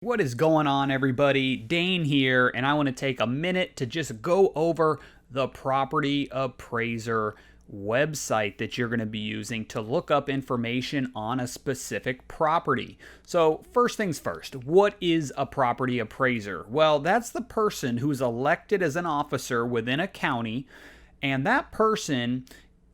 What is going on, everybody? Dane here, and I want to take a minute to just go over the Property Appraiser website that you're going to be using to look up information on a specific property. So, first things first, what is a property appraiser? Well, that's the person who's elected as an officer within a county, and that person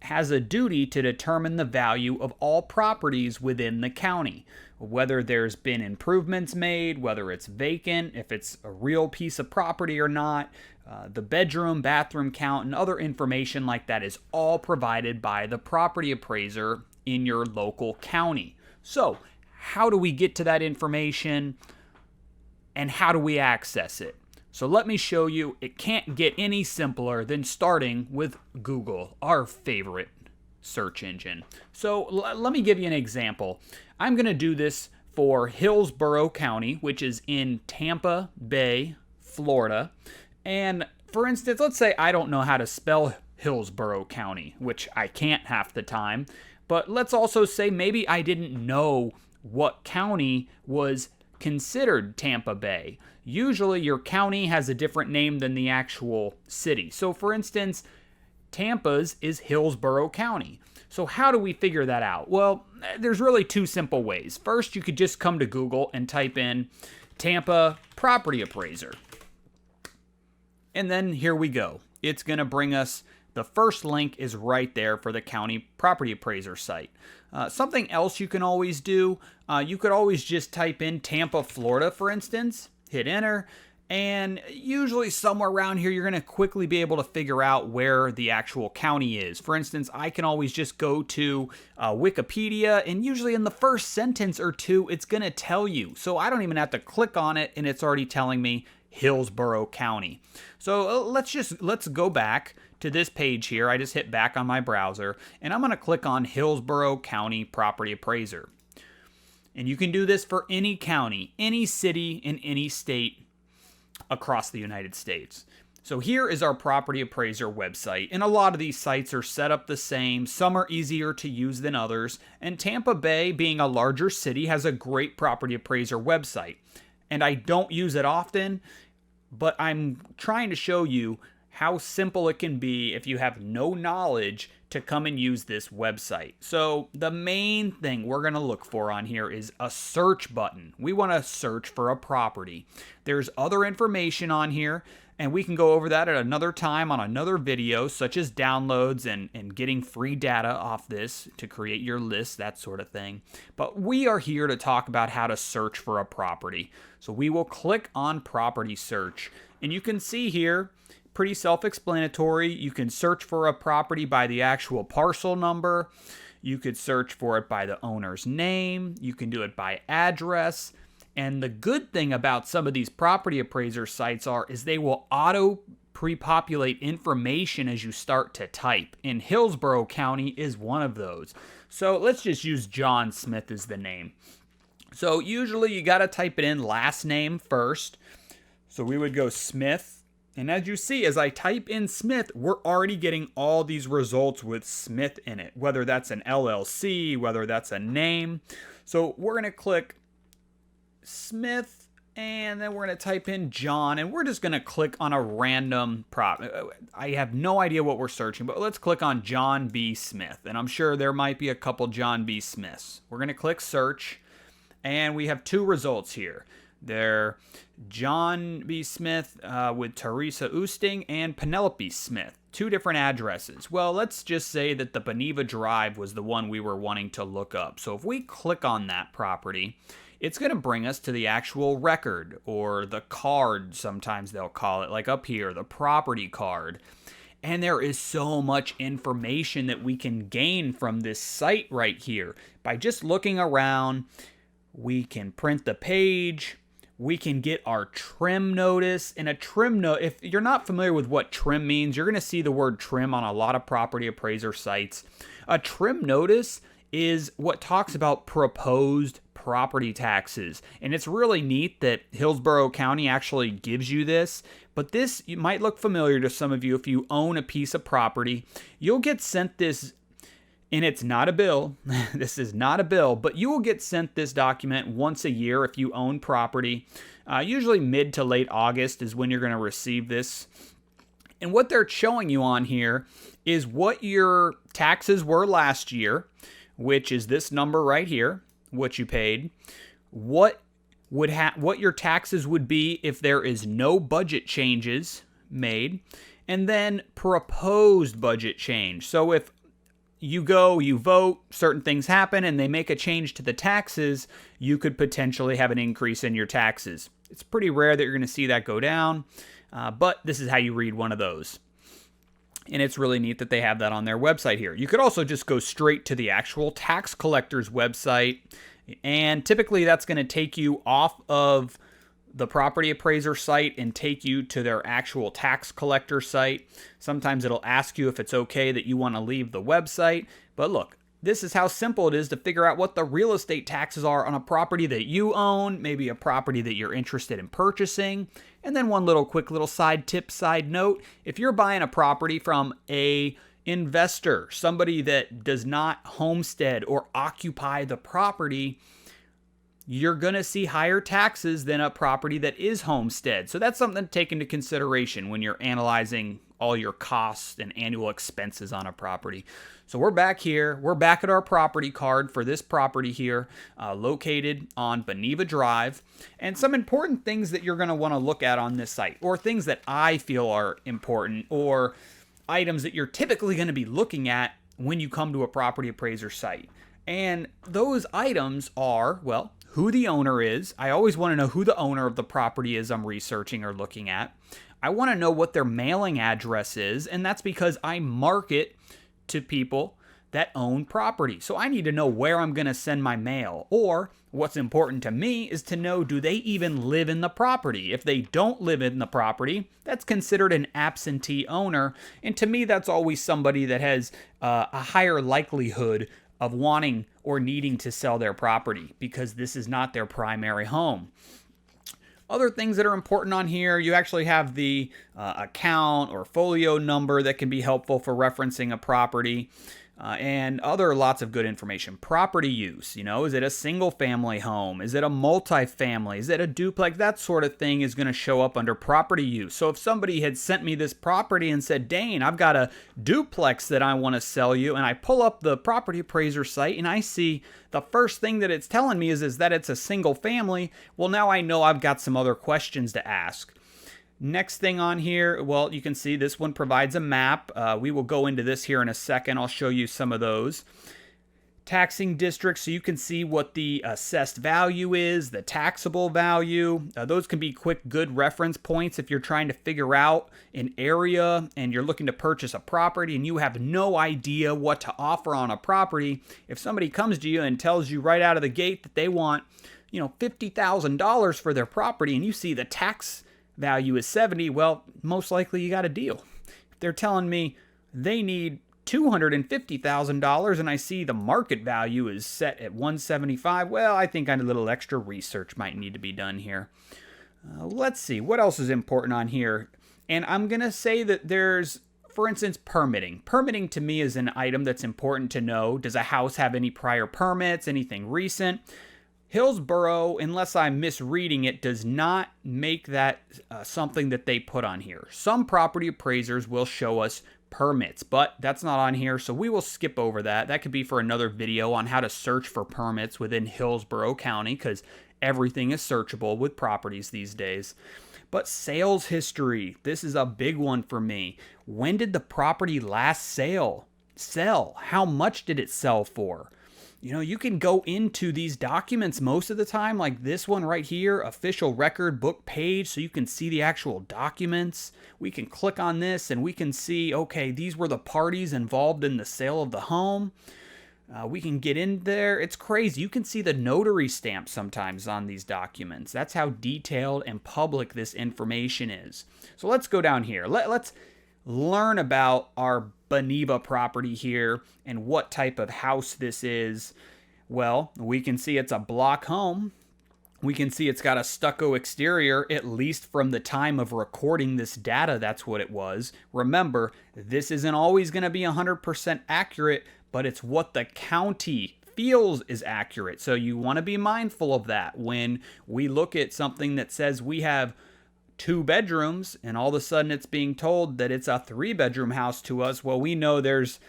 has a duty to determine the value of all properties within the county, whether there's been improvements made, whether it's vacant, if it's a real piece of property or not. The bedroom, bathroom count, and other information like that is all provided by the property appraiser in your local county. So, how do we get to that information and how do we access it? So let me show you. It can't get any simpler than starting with Google, our favorite search engine. So let me give you an example. I'm going to do this for Hillsborough County, which is in Tampa Bay, Florida. And for instance, let's say I don't know how to spell Hillsborough County, which I can't half the time. But let's also say maybe I didn't know what county was considered Tampa Bay. Usually your county has a different name than the actual city. So for instance, Tampa's is Hillsborough County. So how do we figure that out? Well, there's really two simple ways. First, you could just come to Google and type in Tampa Property Appraiser. And then here we go. It's going to bring us, the first link is right there for the county property appraiser site. Something else you can always do, you could always just type in Tampa, Florida, for instance, hit enter, and usually somewhere around here, you're going to quickly be able to figure out where the actual county is. For instance, I can always just go to Wikipedia, and usually in the first sentence or two, it's going to tell you. So I don't even have to click on it, and it's already telling me Hillsborough County. So let's go back to this page here. I just hit back on my browser, and I'm going to click on Hillsborough County Property Appraiser. And you can do this for any county, any city, in any state across the United States. So here is our property appraiser website, and a lot of these sites are set up the same. Some are easier to use than others, and Tampa Bay, being a larger city, has a great property appraiser website. And I don't use it often, but I'm trying to show you how simple it can be if you have no knowledge to come and use this website. So the main thing we're going to look for on here is a search button. We want to search for a property. There's other information on here, and we can go over that at another time on another video, such as downloads and getting free data off this to create your list, that sort of thing. But we are here to talk about how to search for a property. So we will click on property search, and you can see here, pretty self-explanatory. You can search for a property by the actual parcel number. You could search for it by the owner's name. You can do it by address. And the good thing about some of these property appraiser sites is they will auto pre-populate information as you start to type. And Hillsborough County is one of those. So let's just use John Smith as the name. So usually you got to type it in last name first. So we would go Smith. And as you see, as I type in Smith, we're already getting all these results with Smith in it, whether that's an LLC, whether that's a name. So we're going to click Smith, and then we're going to type in John, and we're just going to click on a random prop. I have no idea what we're searching, but let's click on John B. Smith, and I'm sure there might be a couple John B. Smiths. We're going to click search, and we have two results here. They're John B. Smith with Teresa Oosting and Penelope Smith. Two different addresses. Well, let's just say that the Beneva Drive was the one we were wanting to look up. So if we click on that property, it's going to bring us to the actual record, or the card, sometimes they'll call it, like up here, the property card. And there is so much information that we can gain from this site right here. By just looking around, we can print the page. We can get our trim notice. And a trim note, if you're not familiar with what trim means, you're going to see the word trim on a lot of property appraiser sites. A trim notice is what talks about proposed property taxes. And it's really neat that Hillsborough County actually gives you this. But this might look familiar to some of you if you own a piece of property. You'll get sent this And it's not a bill. This is not a bill, but you will get sent this document once a year if you own property. Usually mid to late August is when you're going to receive this. And what they're showing you on here is what your taxes were last year, which is this number right here, what you paid. What your taxes would be if there is no budget changes made, and then proposed budget change. So if you vote, certain things happen, and they make a change to the taxes, you could potentially have an increase in your taxes. It's pretty rare that you're going to see that go down, but this is how you read one of those. And it's really neat that they have that on their website here. You could also just go straight to the actual tax collector's website, and typically that's going to take you off of the property appraiser site and take you to their actual tax collector site. Sometimes it'll ask you if it's okay that you want to leave the website. But look, this is how simple it is to figure out what the real estate taxes are on a property that you own, maybe a property that you're interested in purchasing. And then one quick little side tip, side note, if you're buying a property from a investor, somebody that does not homestead or occupy the property, you're going to see higher taxes than a property that is homestead. So that's something to take into consideration when you're analyzing all your costs and annual expenses on a property. So we're back here. We're back at our property card for this property here, located on Beneva Drive. And some important things that you're going to want to look at on this site, or things that I feel are important, or items that you're typically going to be looking at when you come to a property appraiser site. And those items are, well, who the owner is. I always want to know who the owner of the property is I'm researching or looking at. I want to know what their mailing address is, and that's because I market to people that own property. So I need to know where I'm going to send my mail. Or what's important to me is to know, do they even live in the property? If they don't live in the property, that's considered an absentee owner. And to me, that's always somebody that has a higher likelihood of wanting or needing to sell their property because this is not their primary home. Other things that are important on here, you actually have the account or folio number that can be helpful for referencing a property, and other lots of good information. Property use, is it a single family home? Is it a multifamily? Is it a duplex? That sort of thing is going to show up under property use. So if somebody had sent me this property and said, Dane, I've got a duplex that I want to sell you, and I pull up the property appraiser site and I see the first thing that it's telling me is that it's a single family, well, now I know I've got some other questions to ask. Next thing on here, well, you can see this one provides a map. We will go into this here in a second. I'll show you some of those. Taxing districts, so you can see what the assessed value is, the taxable value. Those can be quick, good reference points if you're trying to figure out an area and you're looking to purchase a property and you have no idea what to offer on a property. If somebody comes to you and tells you right out of the gate that they want, $50,000 for their property, and you see the tax value is 70, well, most likely you got a deal. If they're telling me they need $250,000 and I see the market value is set at 175, well, I think a little extra research might need to be done here. Let's see, what else is important on here? And I'm going to say that there's, for instance, permitting. Permitting to me is an item that's important to know. Does a house have any prior permits, anything recent? Hillsborough, unless I'm misreading it, does not make that something that they put on here. Some property appraisers will show us permits, but that's not on here, so we will skip over that. That could be for another video on how to search for permits within Hillsborough County, because everything is searchable with properties these days. But sales history, this is a big one for me. When did the property last sell? How much did it sell for? You can go into these documents most of the time, like this one right here, official record book page, so you can see the actual documents. We can click on this and we can see, okay, these were the parties involved in the sale of the home. We can get in there. It's crazy. You can see the notary stamp sometimes on these documents. That's how detailed and public this information is. So let's go down here. Let's learn about our Beneva property here and what type of house this is. Well, we can see it's a block home. We can see it's got a stucco exterior, at least from the time of recording this data, that's what it was. Remember, this isn't always going to be 100% accurate, but it's what the county feels is accurate. So you want to be mindful of that when we look at something that says we have 2 bedrooms and all of a sudden it's being told that it's a 3-bedroom house to us. Well, we know there's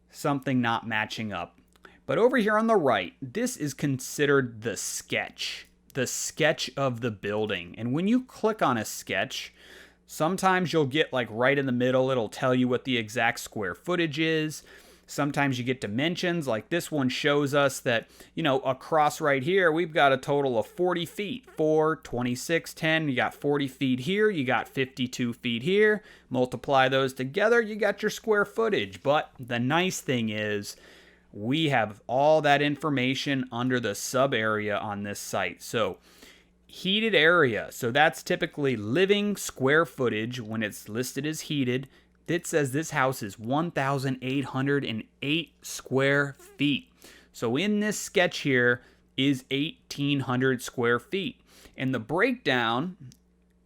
something not matching up. But over here on the right, this is considered the sketch of the building. And when you click on a sketch, sometimes you'll get like right in the middle, it'll tell you what the exact square footage is. Sometimes you get dimensions, like this one shows us that, across right here, we've got a total of 40 feet. 4, 26, 10, you got 40 feet here, you got 52 feet here. Multiply those together, you got your square footage. But the nice thing is, we have all that information under the sub area on this site. So heated area, so that's typically living square footage when it's listed as heated. It says this house is 1,808 square feet. So in this sketch here is 1,800 square feet. And the breakdown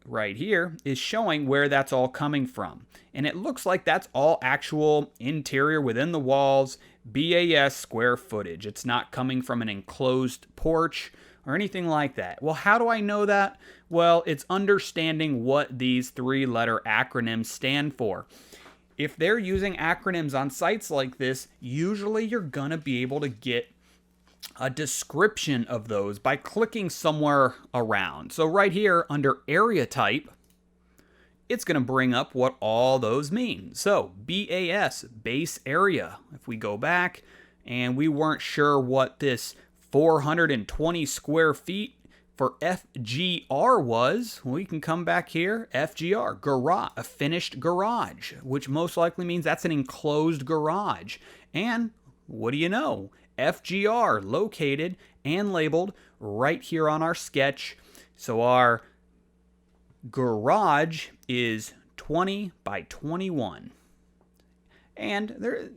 right here is showing where that's all coming from. And it looks like that's all actual interior within the walls, BAS square footage. It's not coming from an enclosed porch or anything like that. Well, how do I know that? Well, it's understanding what these 3-letter acronyms stand for. If they're using acronyms on sites like this, usually you're going to be able to get a description of those by clicking somewhere around. So right here under area type, it's going to bring up what all those mean. So BAS, base area. If we go back and we weren't sure what this 420 square feet for FGR was, we can come back here, FGR, garage, a finished garage, which most likely means that's an enclosed garage. And what do you know? FGR located and labeled right here on our sketch. So our garage is 20 by 21. And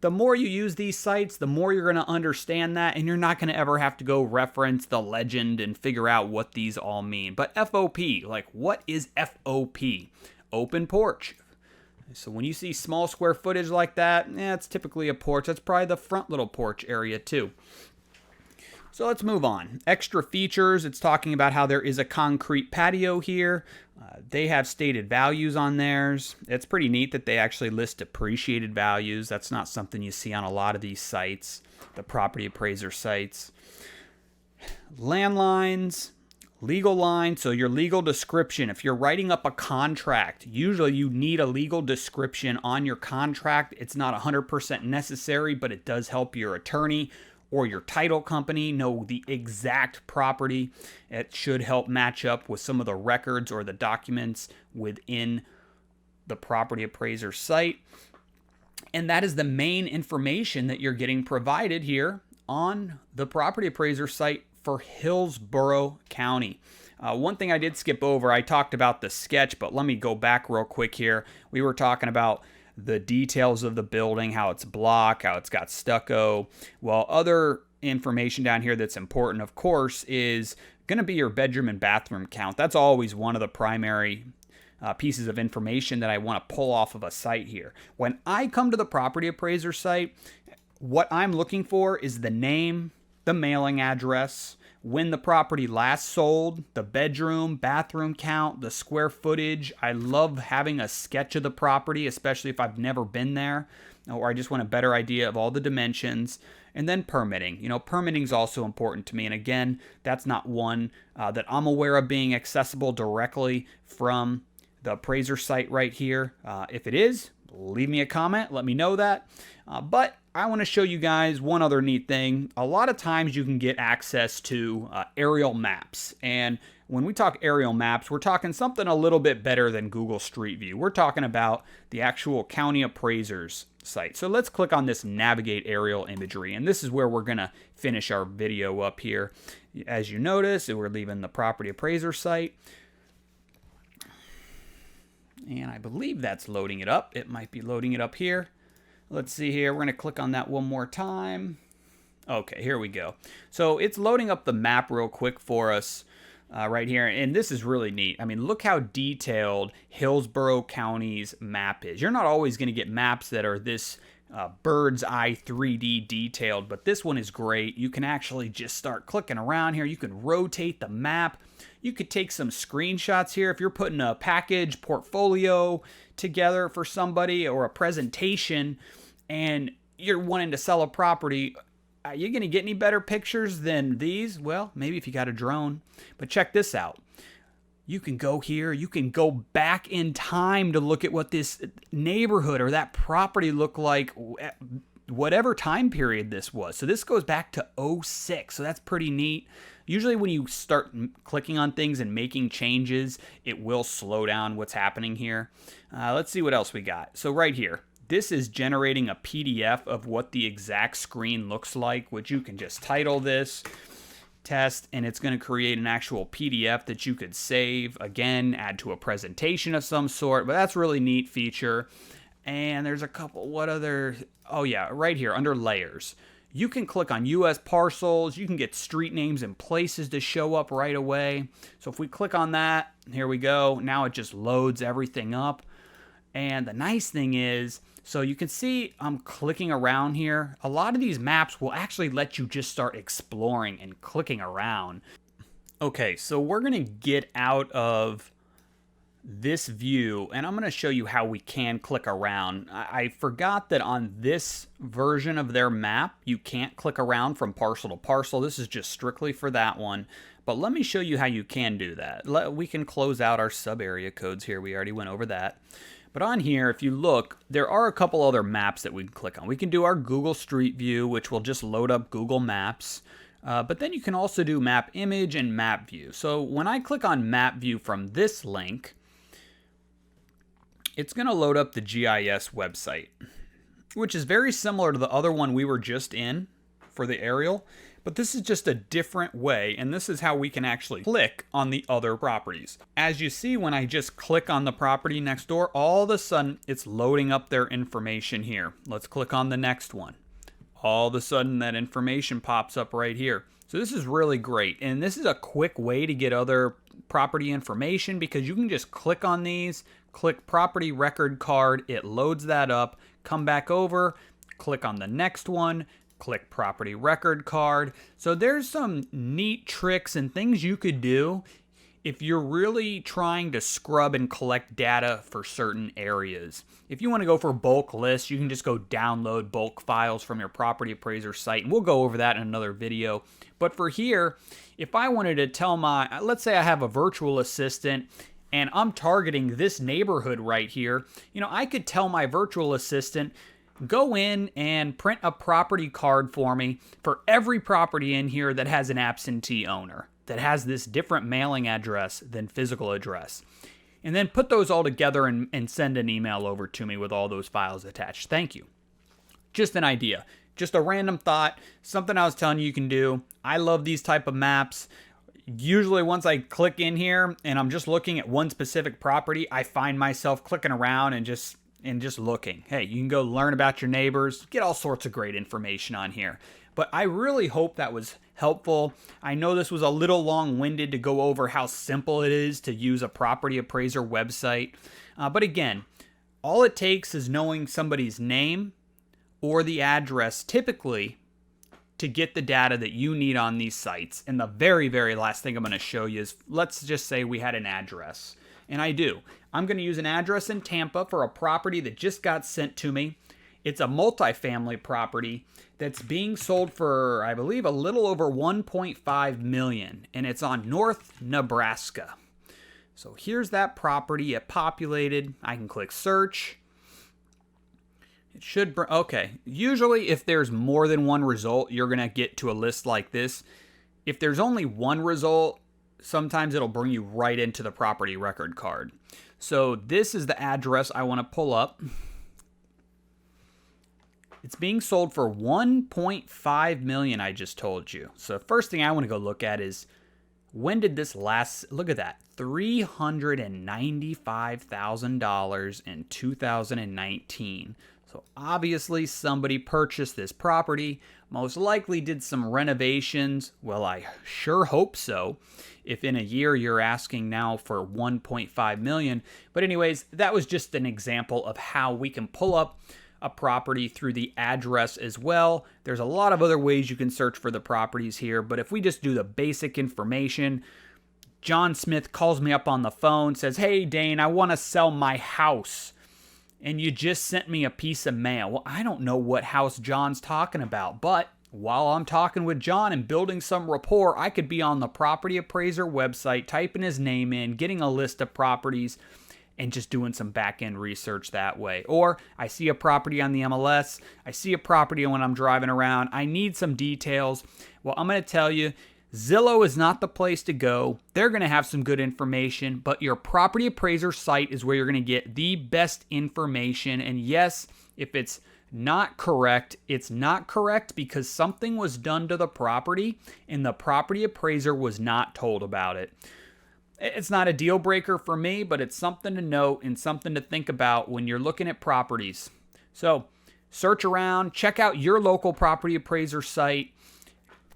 the more you use these sites, the more you're going to understand that, and you're not going to ever have to go reference the legend and figure out what these all mean. But FOP, like what is FOP? Open porch. So when you see small square footage like that, it's typically a porch. That's probably the front little porch area too. So let's move on. Extra features, it's talking about how there is a concrete patio here. They have stated values on theirs. It's pretty neat that they actually list appreciated values. That's not something you see on a lot of these sites, the property appraiser sites. Landlines, legal line, so your legal description. If you're writing up a contract, usually you need a legal description on your contract. It's not 100% necessary, but it does help your attorney or your title company know the exact property. It should help match up with some of the records or the documents within the property appraiser site. And that is the main information that you're getting provided here on the property appraiser site for Hillsborough County. One thing I did skip over, I talked about the sketch, but let me go back real quick here. We were talking about the details of the building, how it's block, how it's got stucco. Well, other information down here that's important, of course, is going to be your bedroom and bathroom count. That's always one of the primary pieces of information that I want to pull off of a site here. When I come to the property appraiser site, what I'm looking for is the name, the mailing address, when the property last sold, the bedroom, bathroom count, the square footage. I love having a sketch of the property, especially if I've never been there, or I just want a better idea of all the dimensions. And then permitting. Permitting is also important to me. And again, that's not one that I'm aware of being accessible directly from the appraiser site right here. If it is, leave me a comment. Let me know that. But I want to show you guys one other neat thing. A lot of times you can get access to aerial maps. And when we talk aerial maps, we're talking something a little bit better than Google Street View. We're talking about the actual county appraisers site. So let's click on this navigate aerial imagery. And this is where we're going to finish our video up here. As you notice, we're leaving the property appraiser site. And I believe that's loading it up. It might be loading it up here. Let's see here. We're going to click on that one more time. Okay, here we go. So it's loading up the map real quick for us right here. And this is really neat. I mean, look how detailed Hillsborough County's map is. You're not always going to get maps that are this bird's eye 3D detailed, but this one is great. You can actually just start clicking around here. You can rotate the map. You could take some screenshots here if you're putting a package portfolio together for somebody or a presentation and you're wanting to sell a property. Are you going to get any better pictures than these? Well, maybe if you got a drone. But check this out. You can go here. You can go back in time to look at what this neighborhood or that property looked like, whatever time period this was. So this goes back to '06. So that's pretty neat. Usually when you start clicking on things and making changes, it will slow down what's happening here. Let's see what else we got. So right here, this is generating a PDF of what the exact screen looks like, which you can just title this test, and it's going to create an actual PDF that you could save, again, add to a presentation of some sort, but that's a really neat feature. And there's a couple, what other, oh yeah, right here under layers. You can click on US parcels, you can get street names and places to show up right away. So if we click on that, here we go, now it just loads everything up. And the nice thing is, so you can see I'm clicking around here. A lot of these maps will actually let you just start exploring and clicking around. Okay, so we're gonna get out of this view and I'm gonna show you how we can click around. I forgot that on this version of their map, you can't click around from parcel to parcel. This is just strictly for that one. But let me show you how you can do that. We can close out our sub area codes here. We already went over that. But on here, if you look, there are a couple other maps that we can click on. We can do our Google Street View, which will just load up Google Maps. But then you can also do Map Image and Map View. So when I click on Map View from this link, it's going to load up the GIS website, which is very similar to the other one we were just in for the aerial. But this is just a different way, and this is how we can actually click on the other properties. As you see, when I just click on the property next door, all of a sudden it's loading up their information here. Let's click on the next one. All of a sudden that information pops up right here. So this is really great, and this is a quick way to get other property information because you can just click on these, click property record card, it loads that up, come back over, click on the next one, click property record card. So there's some neat tricks and things you could do if you're really trying to scrub and collect data for certain areas. If you want to go for bulk lists, you can just go download bulk files from your property appraiser site, and we'll go over that in another video. But for here, if I wanted to tell let's say I have a virtual assistant and I'm targeting this neighborhood right here, I could tell my virtual assistant, go in and print a property card for me for every property in here that has an absentee owner, that has this different mailing address than physical address. And then put those all together and send an email over to me with all those files attached. Thank you. Just an idea. Just a random thought. Something I was telling you can do. I love these type of maps. Usually once I click in here and I'm just looking at one specific property, I find myself clicking around and just looking. Hey, you can go learn about your neighbors, get all sorts of great information on here. But I really hope that was helpful. I know this was a little long-winded to go over how simple it is to use a property appraiser website. But again, all it takes is knowing somebody's name or the address typically to get the data that you need on these sites. And the very, very last thing I'm going to show you is, let's just say we had an address. And I do. I'm going to use an address in Tampa for a property that just got sent to me. It's a multifamily property that's being sold for, I believe, a little over $1.5 million, and it's on North Nebraska. So here's that property. It populated. I can click search. It should, okay. Usually if there's more than one result, you're going to get to a list like this. If there's only one result, sometimes it'll bring you right into the property record card. So this is the address I want to pull up. It's being sold for $1.5 million, I just told you. So the first thing I want to go look at is, when did this last, look at that, $395,000 in 2019. So obviously somebody purchased this property, most likely did some renovations. Well, I sure hope so. If in a year you're asking now for $1.5 million. But anyways, that was just an example of how we can pull up a property through the address as well. There's a lot of other ways you can search for the properties here, but if we just do the basic information, John Smith calls me up on the phone, says, "Hey, Dane, I want to sell my house. And you just sent me a piece of mail." Well, I don't know what house John's talking about, but while I'm talking with John and building some rapport, I could be on the Property Appraiser website, typing his name in, getting a list of properties, and just doing some back-end research that way. Or I see a property on the MLS, I see a property when I'm driving around, I need some details. Well, I'm going to tell you, Zillow is not the place to go. They're going to have some good information, but your Property Appraiser site is where you're going to get the best information. And yes, if it's not correct, it's not correct because something was done to the property and the property appraiser was not told about it. It's not a deal breaker for me, but it's something to note and something to think about when you're looking at properties. So search around, check out your local property appraiser site.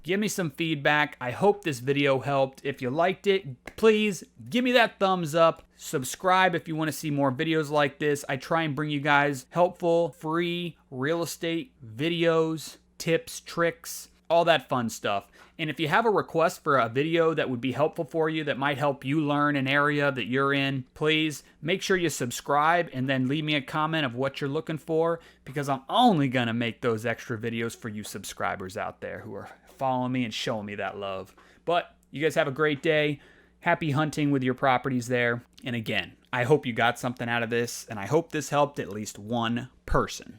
Give me some feedback. I hope this video helped. If you liked it, please give me that thumbs up. Subscribe if you want to see more videos like this. I try and bring you guys helpful, free real estate videos, tips, tricks, all that fun stuff. And if you have a request for a video that would be helpful for you, that might help you learn an area that you're in, please make sure you subscribe and then leave me a comment of what you're looking for, because I'm only going to make those extra videos for you subscribers out there who are following me and showing me that love. But you guys have a great day. Happy hunting with your properties there. And again, I hope you got something out of this, and I hope this helped at least one person.